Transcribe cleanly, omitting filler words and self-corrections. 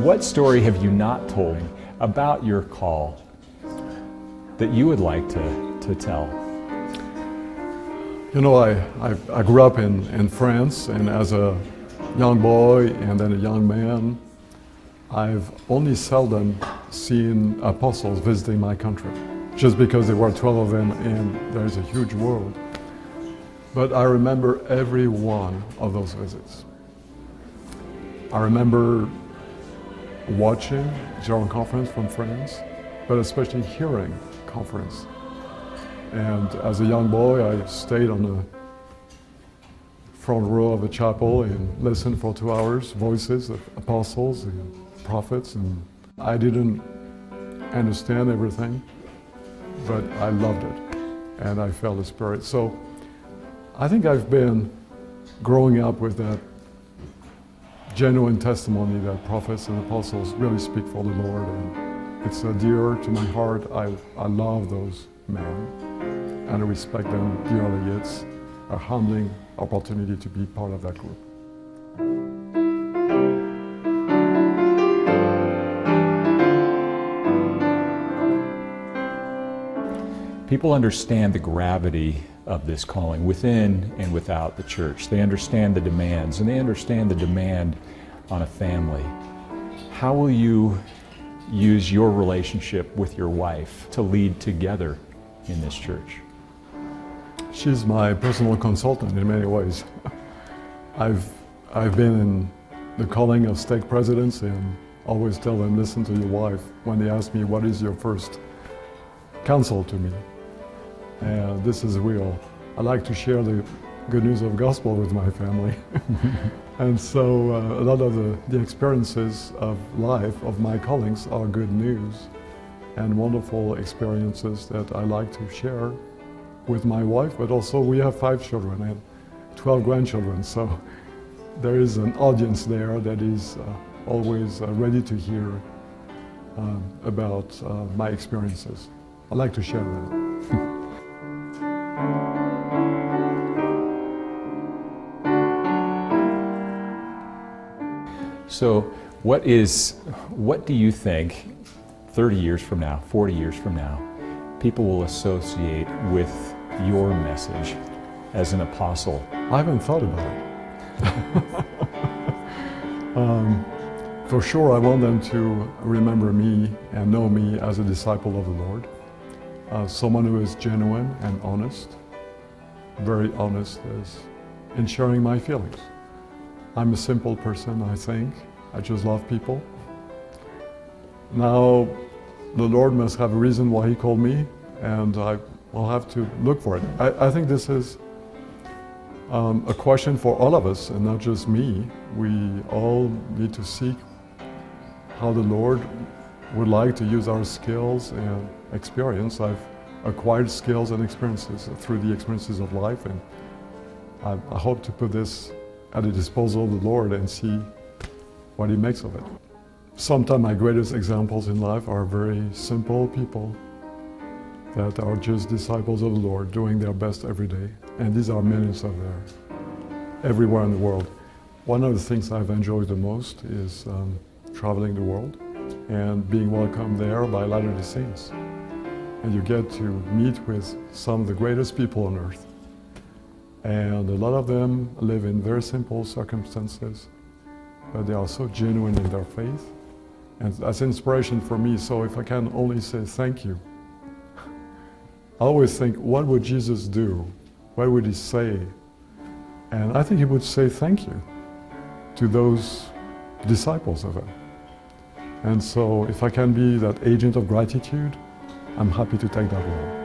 What story have you not told about your call that you would like to tell? You know, I grew up in France, and as a young boy and then a young man, I've only seldom seen apostles visiting my country, just because there were 12 of them and there's a huge world. But I remember every one of those visits. I remember watching General Conference from France, but especially hearing conference. And as a young boy, I stayed on the front row of a chapel and listened for 2 hours, voices of apostles and prophets. And I didn't understand everything, but I loved it, and I felt the Spirit. So I think I've been growing up with that genuine testimony that prophets and apostles really speak for the Lord, and it's dear to my heart. I love those men, and I respect them dearly. It's a humbling opportunity to be part of that group. People understand the gravity of this calling within and without the church. They understand the demands, and they understand the demand on a family. How will you use your relationship with your wife to lead together in this church? She's my personal consultant in many ways. I've been in the calling of stake presidents and always tell them, listen to your wife when they ask me, what is your first counsel to me? And this is real. I like to share the good news of gospel with my family. And so a lot of the experiences of life, of my callings, are good news and wonderful experiences that I like to share with my wife. But also we have 5 children and 12 grandchildren, so there is an audience there that is always ready to hear about my experiences. I like to share them. So what do you think 30 years from now, 40 years from now, people will associate with your message as an apostle? I haven't thought about it. For sure, I want them to remember me and know me as a disciple of the Lord. Someone who is genuine and honest, very honest in sharing my feelings. I'm a simple person, I think. I just love people. Now, the Lord must have a reason why He called me, and I will have to look for it. I think this is a question for all of us, and not just me. We all need to seek how the Lord would like to use our skills and experience. I've acquired skills and experiences through the experiences of life, and I hope to put this at the disposal of the Lord and see what He makes of it. Sometimes my greatest examples in life are very simple people that are just disciples of the Lord, doing their best every day. And these are millions of there, everywhere in the world. One of the things I've enjoyed the most is traveling the world and being welcomed there by Latter-day Saints. And you get to meet with some of the greatest people on earth. And a lot of them live in very simple circumstances, but they are so genuine in their faith. And that's inspiration for me. So if I can only say thank you, I always think, what would Jesus do? What would He say? And I think He would say thank you to those disciples of Him. And so if I can be that agent of gratitude, I'm happy to take that role.